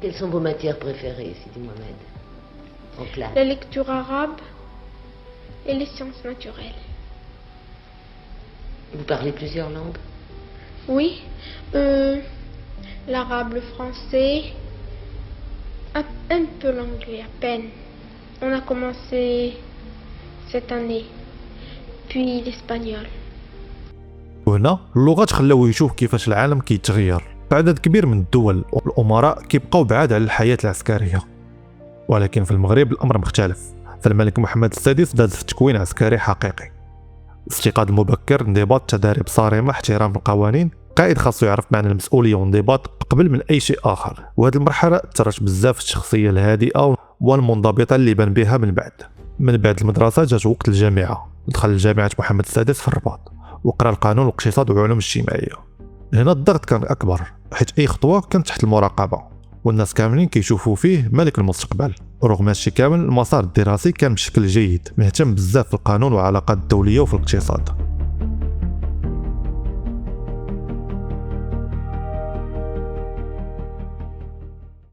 Quelles sont vos matières préférées, Sidi Mohamed, en classe? La lecture arabe et les sciences naturelles. Vous parlez plusieurs langues? Oui, l'arabe, le français, un peu l'anglais, à peine. On a commencé cette année, puis l'espagnol. وهنا اللغات خلاوه يشوف كيفاش العالم كيتغير. عدد كبير من الدول والأمراء كيبقاو بعاد على الحياة العسكرية، ولكن في المغرب الأمر مختلف. فالملك محمد السادس داز في تكوين عسكري حقيقي، استيقاظ مبكر، انضباط، تداريب صارمة، احترام القوانين. قائد خاصو يعرف معنى المسؤولية والانضباط قبل من أي شيء آخر، وهذه المرحلة أثرت بزاف الشخصية الهادئة والمنضبطة اللي بان بها من بعد المدرسة جات وقت الجامعة. دخل لجامعة محمد السادس في الرباط وقرا القانون والاقتصاد والعلوم الاجتماعية. هنا الضغط كان أكبر، حيت أي خطوة كانت تحت المراقبة والناس كاملين كيشوفوا فيه ملك المستقبل. رغم هادشي كامل المسار الدراسي كان بشكل جيد، مهتم بزاف في القانون والعلاقات الدولية وفي الاقتصاد.